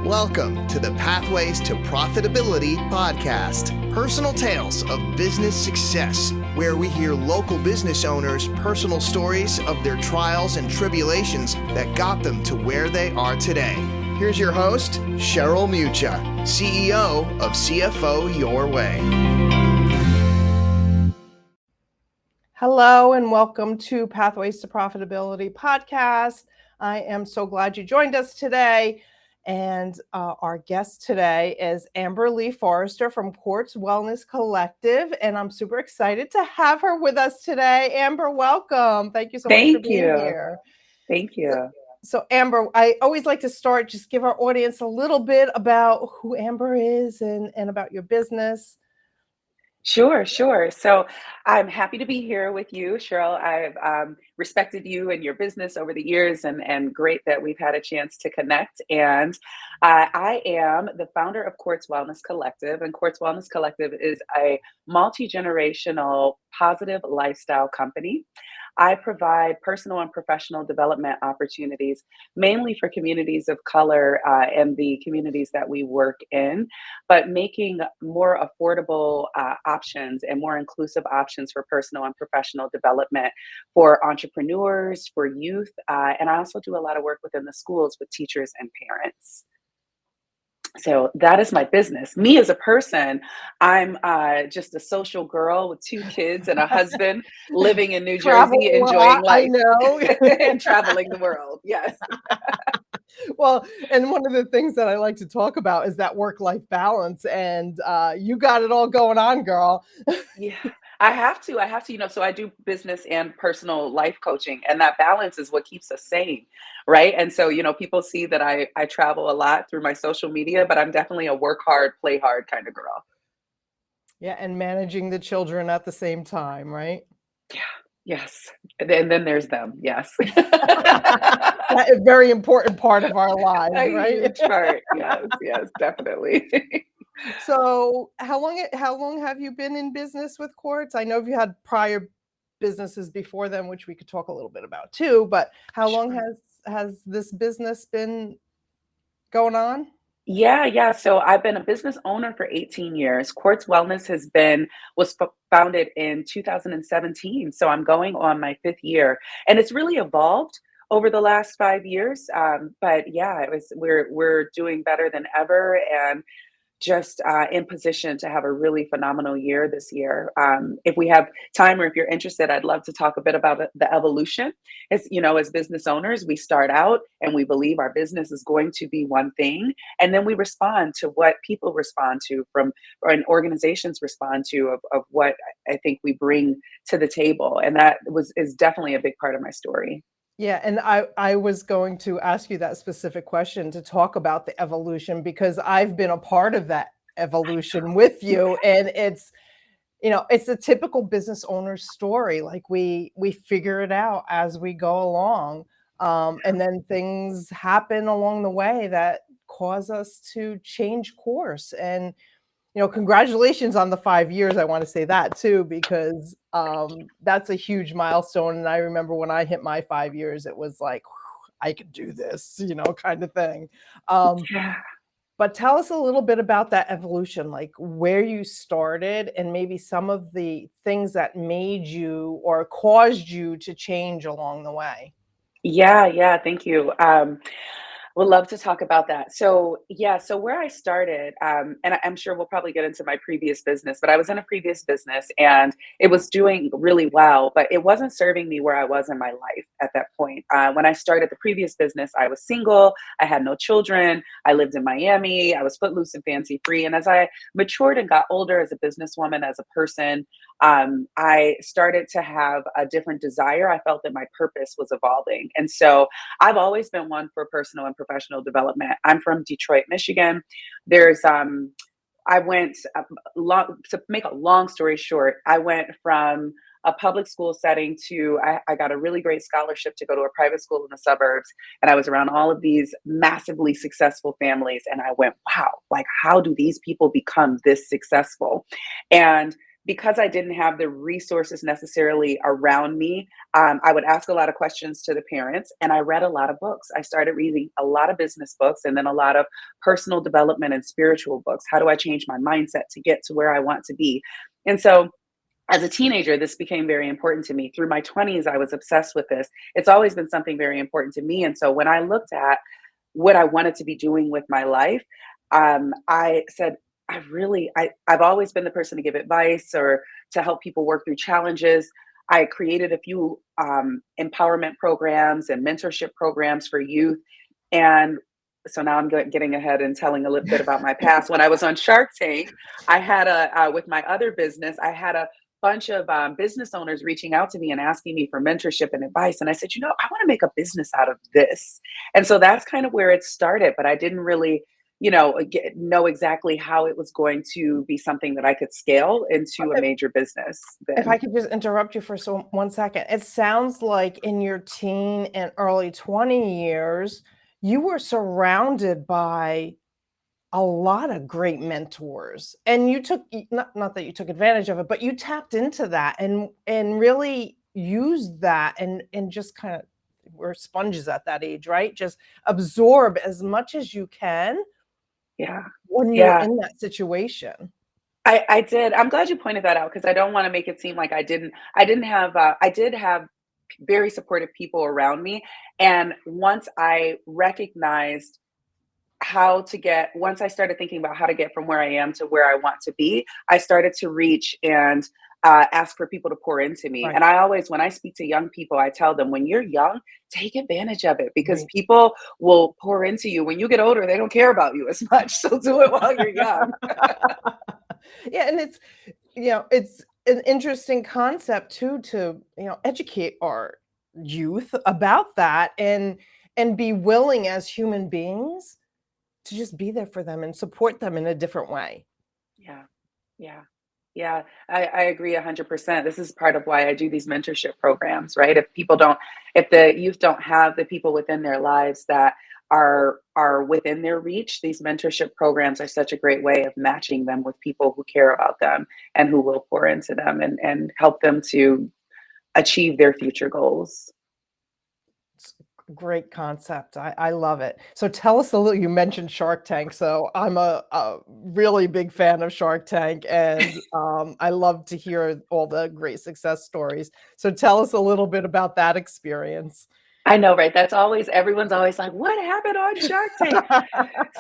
Welcome to the Pathways to Profitability podcast, personal tales of business success, where we hear local business owners' personal stories of their trials and tribulations that got them to where they are today. Here's your host, Cheryl Mucha, CEO of CFO Your Way. Hello and welcome to Pathways to Profitability podcast. I am so glad you joined us today. And our guest today is Amber Lee Forrester from Quartz Wellness Collective. And I'm super excited to have her with us today. Amber, welcome. Thank you so much for being here. Thank you. So Amber, I always like to start, just give our audience a little bit about who Amber is and about your business. Sure. So I'm happy to be here with you, Cheryl. I've respected you and your business over the years, and great that we've had a chance to connect. And I am the founder of Quartz Wellness Collective, and Quartz Wellness Collective is a multi-generational positive lifestyle company. I provide personal and professional development opportunities, mainly for communities of color and the communities that we work in, but making more affordable options and more inclusive options for personal and professional development for entrepreneurs, for youth, and I also do a lot of work within the schools with teachers and parents. So that is my business. Me as a person, I'm just a social girl with 2 kids and a husband living in New Jersey, enjoying life. I know. And traveling the world. Yes. Well, and one of the things that I like to talk about is that work-life balance, and you got it all going on, girl. Yeah, I have to, so I do business and personal life coaching, and that balance is what keeps us sane, right? And so, people see that I travel a lot through my social media, but I'm definitely a work hard, play hard kind of girl. Yeah, and managing the children at the same time, right? Yeah, yes. And then there's them, yes. That is a very important part of our lives, right? A huge part, yes, definitely. So how long have you been in business with Quartz? I know you had prior businesses before then, which we could talk a little bit about too, but how long has this business been going on? Yeah. So I've been a business owner for 18 years. Quartz Wellness was founded in 2017. So I'm going on my 5th year, and it's really evolved over the last 5 years. But yeah, we're doing better than ever, and just in position to have a really phenomenal year this year. If we have time, or if you're interested, I'd love to talk a bit about the evolution. As business owners, we start out and we believe our business is going to be one thing, and then we respond to what people respond to and organizations respond to of what I think we bring to the table, and that is definitely a big part of my story. Yeah, and I was going to ask you that specific question to talk about the evolution, because I've been a part of that evolution with you, and it's a typical business owner story. Like we figure it out as we go along, and then things happen along the way that cause us to change course. And congratulations on the 5 years. I want to say that too, because that's a huge milestone. And I remember when I hit my 5 years, it was like, I could do this, kind of thing. But tell us a little bit about that evolution, like where you started and maybe some of the things that made you or caused you to change along the way. Yeah. Thank you. Would love to talk about that. So where I started, and I'm sure we'll probably get into my previous business, but I was in a previous business and it was doing really well, but it wasn't serving me where I was in my life at that point. When I started the previous business, I was single, I had no children, I lived in Miami, I was footloose and fancy free. And as I matured and got older as a businesswoman, as a person, I started to have a different desire. I felt that my purpose was evolving. And so I've always been one for personal and professional development. I'm from Detroit, Michigan. I went, to make a long story short, I went from a public school setting to, I got a really great scholarship to go to a private school in the suburbs. And I was around all of these massively successful families. And I went, wow, like how do these people become this successful? And because I didn't have the resources necessarily around me, I would ask a lot of questions to the parents, and I read a lot of books. I started reading a lot of business books and then a lot of personal development and spiritual books. How do I change my mindset to get to where I want to be? And so as a teenager, this became very important to me. Through my 20s, I was obsessed with this. It's always been something very important to me. And so when I looked at what I wanted to be doing with my life, I said, I've always been the person to give advice or to help people work through challenges. I created a few empowerment programs and mentorship programs for youth. And so now I'm getting ahead and telling a little bit about my past. When I was on Shark Tank, I had with my other business, I had a bunch of business owners reaching out to me and asking me for mentorship and advice. And I said, I want to make a business out of this. And so that's kind of where it started, but I didn't really, know exactly how it was going to be something that I could scale into a major business If then. I could just interrupt you for 1 second. It sounds like in your teen and early 20 years, you were surrounded by a lot of great mentors, and you took not that you took advantage of it, but you tapped into that and really used that and just kind of, we're sponges at that age, right? Just absorb as much as you can Yeah. when you're Yeah. in that situation. I did. I'm glad you pointed that out because I don't want to make it seem like I didn't have, I did have very supportive people around me. And once I recognized once I started thinking about how to get from where I am to where I want to be, I started to reach and ask for people to pour into me. Right. And I always, when I speak to young people, I tell them, when you're young, take advantage of it because Right. people will pour into you. When you get older, they don't care about you as much. So do it while you're young. Yeah, and it's an interesting concept too to, educate our youth about that and be willing as human beings to just be there for them and support them in a different way. Yeah. Yeah. Yeah. I agree 100%. This is part of why I do these mentorship programs, right? If the youth don't have the people within their lives that are within their reach, these mentorship programs are such a great way of matching them with people who care about them and who will pour into them and help them to achieve their future goals. It's a great concept. I love it. So tell us a little, you mentioned Shark Tank. So I'm a really big fan of Shark Tank, and I love to hear all the great success stories. So tell us a little bit about that experience. I know, right? Everyone's always like, what happened on Shark Tank?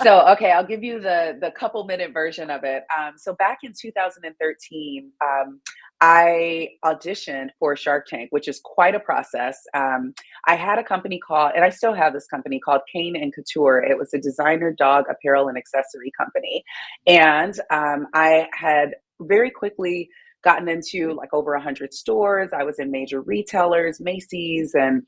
So, okay, I'll give you the couple minute version of it. So back in 2013, I auditioned for Shark Tank, which is quite a process. I had a company called, and I still have this company called Cane and Couture. It was a designer dog apparel and accessory company, and I had very quickly gotten into like over 100 stores. I was in major retailers, Macy's, and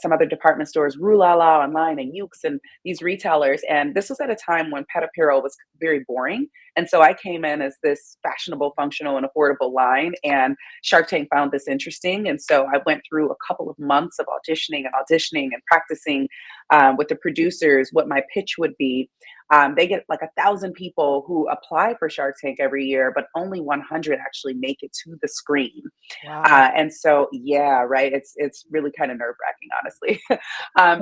some other department stores, Rue La La online, and Ukes, and these retailers. And this was at a time when pet apparel was very boring. And so I came in as this fashionable, functional, and affordable line. And Shark Tank found this interesting. And so I went through a couple of months of auditioning and practicing with the producers what my pitch would be. They get like 1,000 people who apply for Shark Tank every year, but only 100 actually make it to the screen. Wow. And so, yeah, right. It's really kind of nerve wracking, honestly.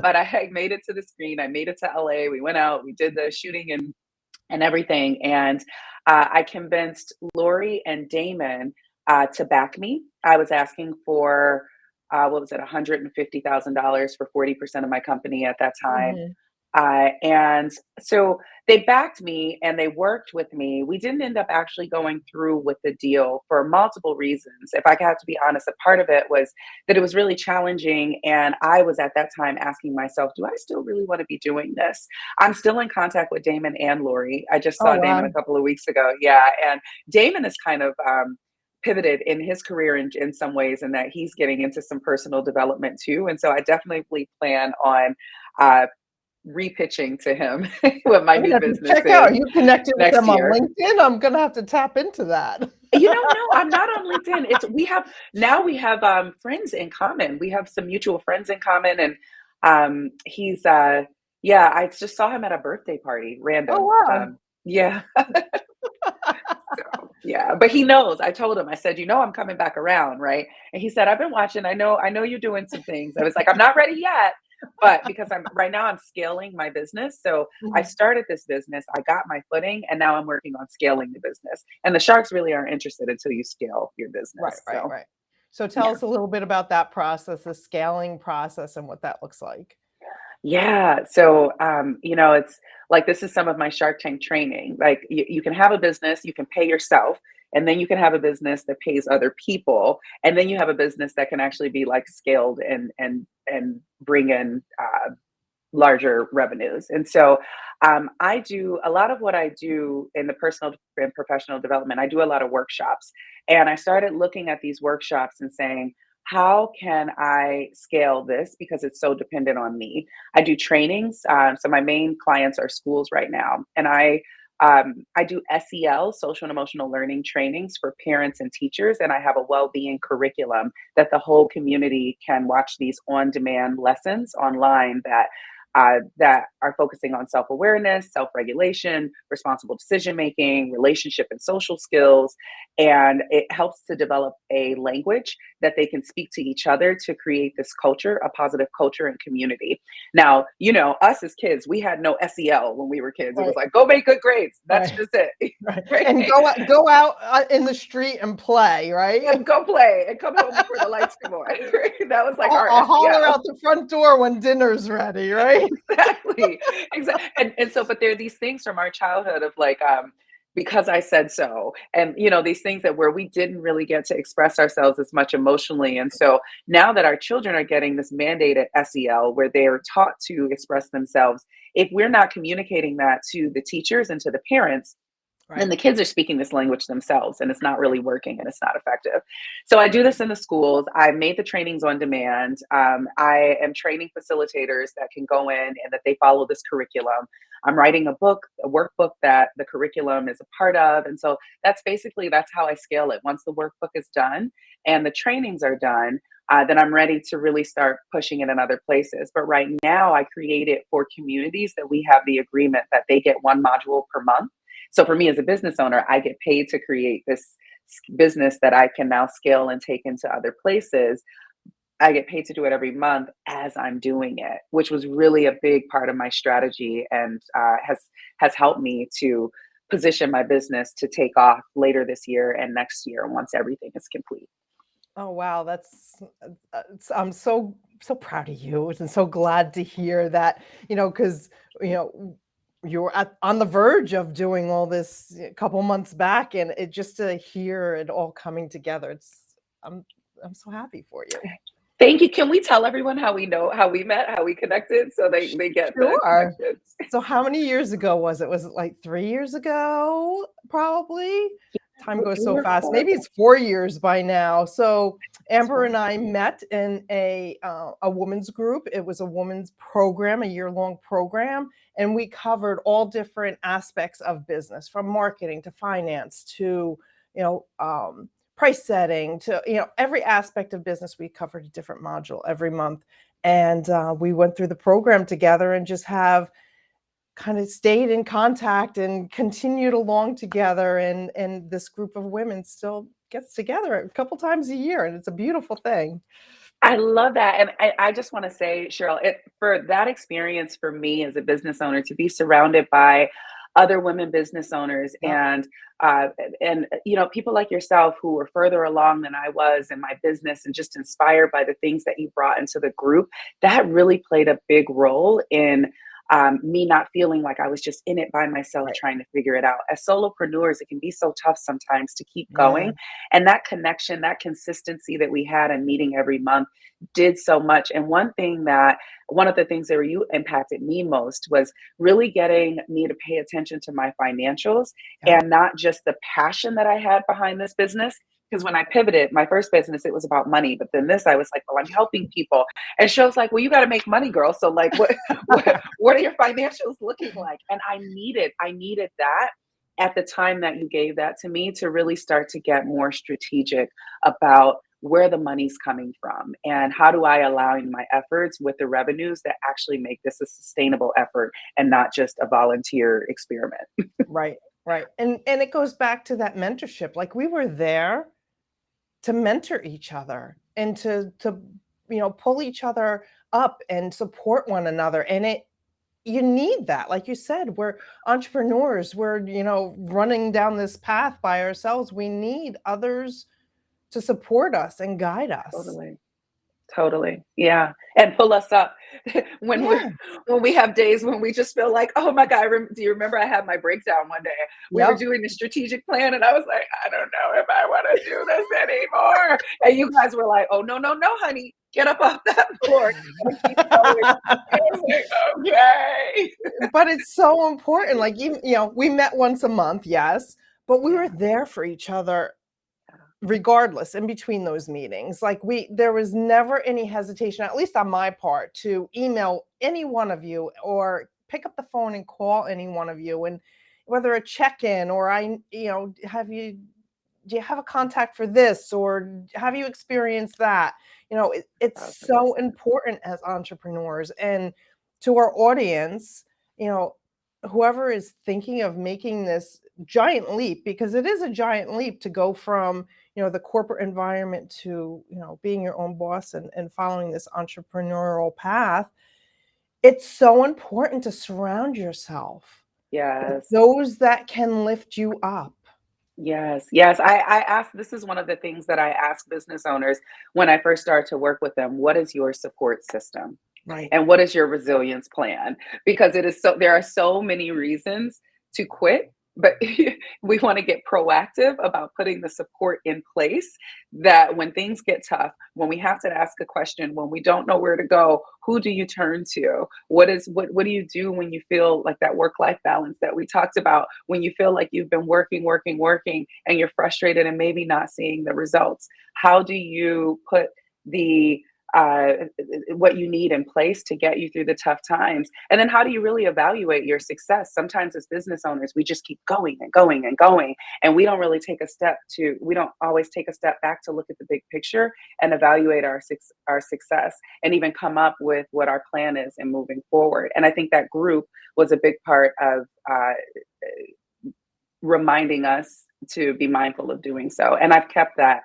But I made it to the screen. I made it to LA. We went out. We did the shooting and everything. And I convinced Lori and Damon to back me. I was asking for what was it, $150,000 for 40% of my company at that time. Mhm. And so they backed me and they worked with me. We didn't end up actually going through with the deal for multiple reasons. If I have to be honest, a part of it was that it was really challenging. And I was at that time asking myself, do I still really want to be doing this? I'm still in contact with Damon and Lori. I just Oh, saw Damon wow. a couple of weeks ago. Yeah. And Damon is kind of, pivoted in his career in some ways, and that he's getting into some personal development too. And so I definitely plan on repitching to him what my I'm new gonna have to business check out. is Are you connected with next them on year. LinkedIn? I'm gonna have to tap into that. No, I'm not on LinkedIn. We have friends in common. We have some mutual friends in common, and he's yeah, I just saw him at a birthday party, Oh, random. wow. Yeah. So Yeah, but he knows. I told him, I said, I'm coming back around, right? And he said, I've been watching. I know you're doing some things. I was like, I'm not ready yet, but because I'm scaling my business. So I Mhm. started this business, I got my footing, and now I'm working on scaling the business. And the sharks really aren't interested until you scale your Right, business. right, So right. So tell yeah. us a little bit about that process, the scaling process and what that looks like. Yeah. So, it's like this is some of my Shark Tank training. Like you can have a business, you can pay yourself, and then you can have a business that pays other people, and then you have a business that can actually be like scaled and bring in larger revenues. And so, I do a lot of what I do in the personal and professional development. I do a lot of workshops, and I started looking at these workshops and saying, how can I scale this because it's so dependent on me? I do trainings. So my main clients are schools right now, and I do SEL, social and emotional learning trainings for parents and teachers, and I have a well-being curriculum that the whole community can watch these on-demand lessons online that are focusing on self-awareness, self-regulation, responsible decision-making, relationship and social skills, and it helps to develop a language that they can speak to each other to create this culture, a positive culture and community. Now, us as kids, we had no SEL when we were kids. It was Right, like, go make good grades. That's right, just it. right. Right? And go out in the street and play, right? And go play and come home before the lights come on. That was like our I'll holler SEL. out the front door when dinner's ready, right? Exactly. Exactly. And so, but there are these things from our childhood of like, because I said so, and these things that where we didn't really get to express ourselves as much emotionally. And so now that our children are getting this mandated SEL where they are taught to express themselves, if we're not communicating that to the teachers and to the parents, then Right. the kids are speaking this language themselves and it's not really working and it's not effective. So I do this in the schools. I made the trainings on demand. I am training facilitators that can go in and that they follow this curriculum. I'm writing a book, a workbook that the curriculum is a part of. And so that's how I scale it. Once the workbook is done and the trainings are done, then I'm ready to really start pushing it in other places. But right now I create it for communities that we have the agreement that they get one module per month. So for me as a business owner, I get paid to create this business that I can now scale and take into other places. I get paid to do it every month as I'm doing it, which was really a big part of my strategy and has helped me to position my business to take off later this year and next year once everything is complete. Oh, wow, I'm so proud of you and so glad to hear that, because, you know, you were on the verge of doing all this a couple months back, and it just to hear it all coming together, I'm I'm so happy for you. Thank you. Can we tell everyone how we know how we met, how we connected, so they get the Sure. connection? So how many years ago was it? Was it like 3 years ago, probably? Time goes We so were fast. Maybe it's 4 years by now. So Amber and I met in a women's group. It was a women's program, a year-long program, and we covered all different aspects of business, from marketing to finance to, you know, price setting to, every aspect of business. We covered a different module every month, and we went through the program together and just have kind of stayed in contact and continued along together, and this group of women still gets together a couple times a year, and it's a beautiful thing. I love that. And I just want to say, Cheryl, for that experience for me as a business owner to be surrounded by other women business owners Yep. uh, and people like yourself who were further along than I was in my business and just inspired by the things that you brought into the group, that really played a big role in me not feeling like I was just in it by myself Right. trying to figure it out. As solopreneurs, it can be so tough sometimes to keep Yeah. going. And that connection, that consistency that we had in meeting every month did so much. And one of the things that you impacted me most was really getting me to pay attention to my financials Yep. and not just the passion that I had behind this business. Because when I pivoted, my first business, it was about money. But then this, I was like, well, I'm helping people. And she was like, well, you got to make money, girl. So like, what are your financials looking like? And I needed that at the time that you gave that to me to really start to get more strategic about where the money's coming from and how do I align my efforts with the revenues that actually make this a sustainable effort and not just a volunteer experiment. Right. Right. And it goes back to that mentorship. Like we were there to mentor each other and to pull each other up and support one another. And you need that. Like you said, we're entrepreneurs. We're, running down this path by ourselves. We need others to support us and guide us. Totally. Totally. Yeah. And pull us up when Yeah. when we have days when we just feel like, oh my God, do you remember I had my breakdown one day? We were Yep. doing the strategic plan and I was like, I don't know if I want to do this anymore. And you guys were like, oh no, no, no, honey, get up off that floor. You gotta keep going. And I was like, okay. But it's so important. Like, we met once a month, yes, but we Yeah. were there for each other regardless in between those meetings. Like there was never any hesitation, at least on my part, to email any one of you or pick up the phone and call any one of you. And whether a check-in or do you have a contact for this or have you experienced that? It's so 1,000%. important as entrepreneurs and to our audience, you know, whoever is thinking of making this giant leap, because it is a giant leap to go from the corporate environment to being your own boss and following this entrepreneurial path. It's so important to surround yourself with Yes. those that can lift you up. Yes, yes. I ask, this is one of the things that I ask business owners when I first start to work with them. What is your support system? Right. And what is your resilience plan? Because there are so many reasons to quit, but we want to get proactive about putting the support in place that when things get tough, when we have to ask a question, when we don't know where to go, who do you turn to? What do you do when you feel like that work-life balance that we talked about, when you feel like you've been working, working, working, and you're frustrated and maybe not seeing the results? How do you put the what you need in place to get you through the tough times? And then how do you really evaluate your success? Sometimes as business owners, we just keep going and going and going. And we don't always take a step back to look at the big picture and evaluate our success and even come up with what our plan is and moving forward. And I think that group was a big part of reminding us to be mindful of doing so. And I've kept that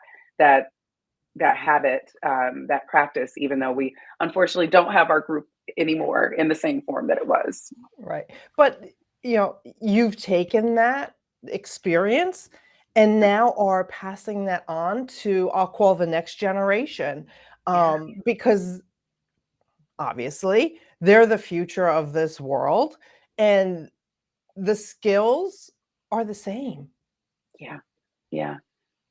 that habit, that practice, even though we unfortunately don't have our group anymore in the same form that it was. Right. But you've taken that experience and now are passing that on to, I'll call the next generation. Yeah, Because obviously they're the future of this world and the skills are the same. yeah, yeah,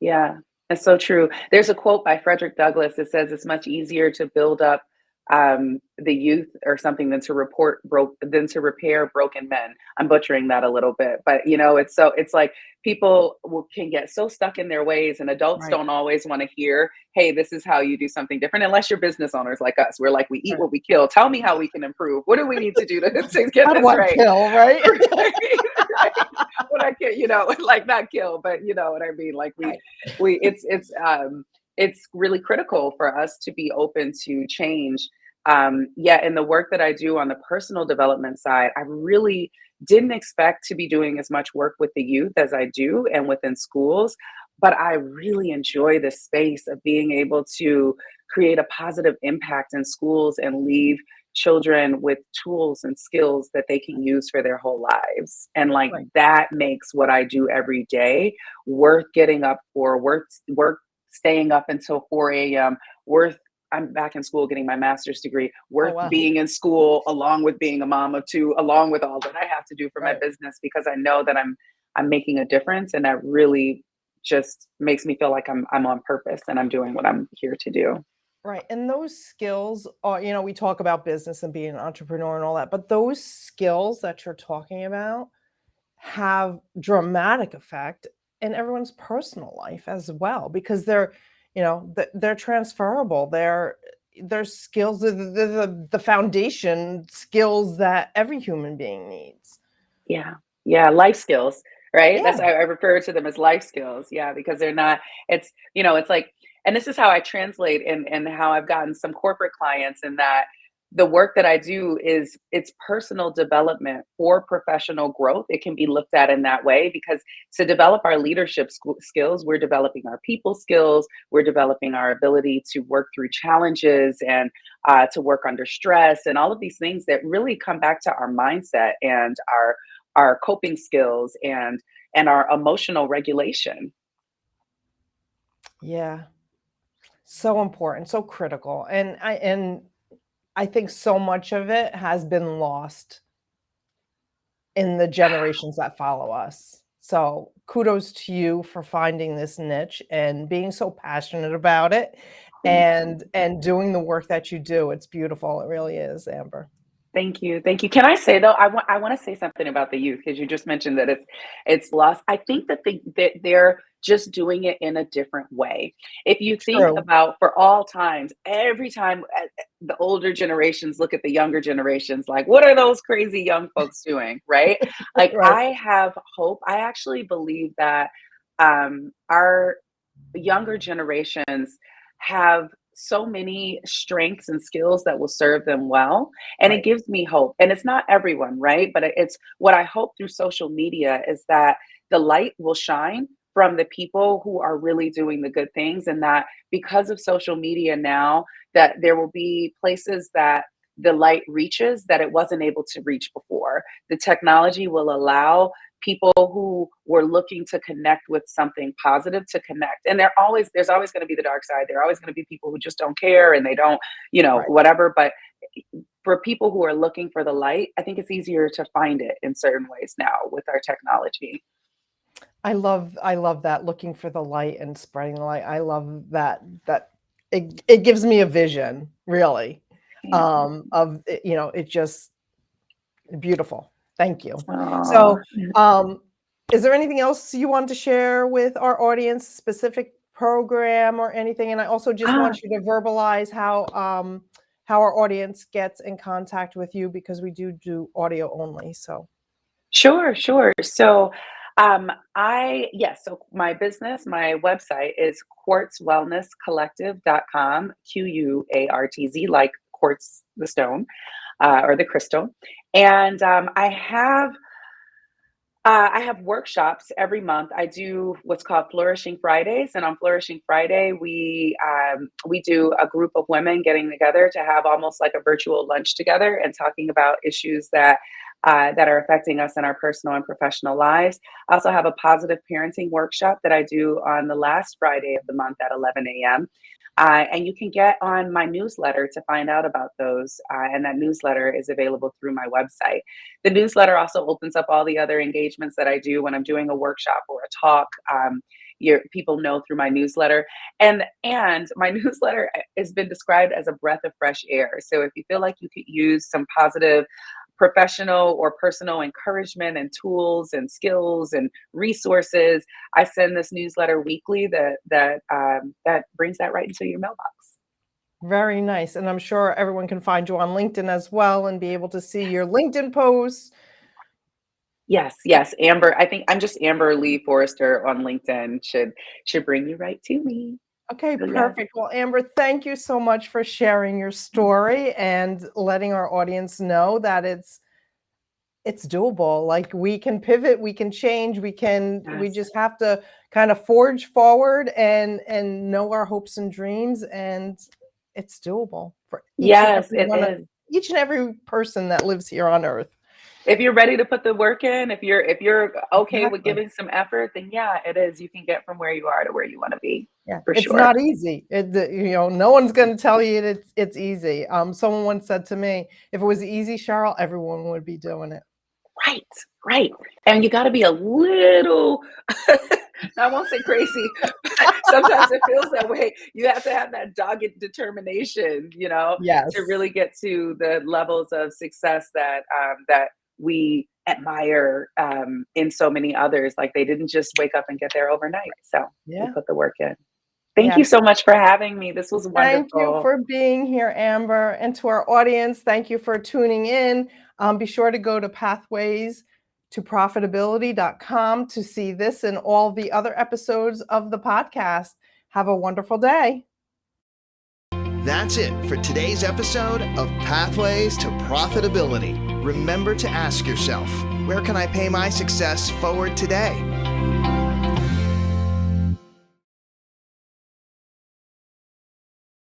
yeah. That's so true. There's a quote by Frederick Douglass that says it's much easier to build up the youth or something than to repair broken men. I'm butchering that a little bit, but it's like can get so stuck in their ways, and adults Right. don't always want to hear, "Hey, this is how you do something different." Unless you're business owners like us, we're like, we eat Right. what we kill. Tell me how we can improve. What do we need to do to, to get How do this I right? kill, right? Right? What I can, like not kill, but you know what I mean. Like Right. we it's really critical for us to be open to change. Yeah, in the work that I do on the personal development side, I really didn't expect to be doing as much work with the youth as I do and within schools. But I really enjoy the space of being able to create a positive impact in schools and leave children with tools and skills that they can use for their whole lives. And like Right. that makes what I do every day worth getting up for, worth staying up until 4 a.m., worth I'm back in school getting my master's degree, Oh, worth wow. being in school along with being a mom of two, along with all that I have to do for my Right. business, because I know that I'm making a difference, and that really just makes me feel like I'm on purpose and I'm doing what I'm here to do. Right. And those skills are, we talk about business and being an entrepreneur and all that, but those skills that you're talking about have dramatic effect in everyone's personal life as well, because they're transferable. They're skills, the foundation skills that every human being needs. Yeah. Yeah, life skills, right? Yeah. That's I refer to them as life skills. Yeah, because they're not it's like, and this is how I translate and how I've gotten some corporate clients, in that the work that I do is it's personal development for professional growth. It can be looked at in that way because to develop our leadership skills, we're developing our people skills, we're developing our ability to work through challenges and to work under stress and all of these things that really come back to our mindset and our coping skills and our emotional regulation. Yeah. So important, so critical. And I think so much of it has been lost in the generations that follow us. So kudos to you for finding this niche and being so passionate about it Thank and doing the work that you do. It's beautiful. It really is, Amber. Thank you. Thank you. Can I say though, I want to say something about the youth because you just mentioned that it's lost. I think that they're just doing it in a different way. If you think True. about for all times, every time the older generations look at the younger generations, like, what are those crazy young folks doing? Right? Like, Right. I have hope. I actually believe that our younger generations have so many strengths and skills that will serve them well. And it Right. gives me hope. And it's not everyone, right? But it's what I hope through social media is that the light will shine from the people who are really doing the good things. And that because of social media now, that there will be places that the light reaches that it wasn't able to reach before. The technology will allow people who were looking to connect with something positive to connect. And there's always going to be the dark side. There are always going to be people who just don't care and they don't, Right. whatever. But for people who are looking for the light, I think it's easier to find it in certain ways now with our technology. I love that, looking for the light and spreading the light. I love that it gives me a vision, really, Yeah. of it, it just beautiful. Thank you. Oh, So, um, is there anything else you want to share with our audience, specific program or anything? And I also just ah, want you to verbalize how our audience gets in contact with you because we do audio only. So, sure, sure. So, so my business, my website is quartzwellnesscollective.com, QUARTZ, like quartz, the stone, or the crystal. And I have workshops every month. I do what's called Flourishing Fridays, and on Flourishing Friday, we do a group of women getting together to have almost like a virtual lunch together and talking about issues that are affecting us in our personal and professional lives. I also have a positive parenting workshop that I do on the last Friday of the month at 11 a.m. And you can get on my newsletter to find out about those. And that newsletter is available through my website. The newsletter also opens up all the other engagements that I do when I'm doing a workshop or a talk. People know through my newsletter, and my newsletter has been described as a breath of fresh air. So if you feel like you could use some positive professional or personal encouragement and tools and skills and resources, I send this newsletter weekly that brings that right into your mailbox. very nice. And I'm sure everyone can find you on LinkedIn as well and be able to see your LinkedIn posts. Yes, yes, Amber. I think I'm just Amber Lee Forrester on LinkedIn. Should bring you right to me. Okay, So yes, perfect. Well, Amber, thank you so much for sharing your story and letting our audience know that it's doable. Like we can pivot, we can change, we yes, just have to kind of forge forward and know our hopes and dreams, and it's doable for yes, it is. each and every person that lives here on earth. If you're ready to put the work in, if you're okay with Exactly. giving some effort, then yeah, it is. You can get from where you are to where you want to be, Yeah, for it's sure. not easy. No one's going to tell you it's easy. Someone once said to me, "If it was easy, Cheryl, everyone would be doing it." Right, right. And you got to be a little, I won't say crazy, but sometimes it feels that way. You have to have that dogged determination, to Yes. really get to the levels of success that we admire in so many others. Like they didn't just wake up and get there overnight. So they Yeah. put the work in. Thank you Yes. so much for having me. This was Thank you wonderful. for being here, Amber. And to our audience, thank you for tuning in. Be sure to go to pathways to profitability.com to see this and all the other episodes of the podcast. Have a wonderful day. That's it for today's episode of Pathways to Profitability. Remember to ask yourself, where can I pay my success forward today?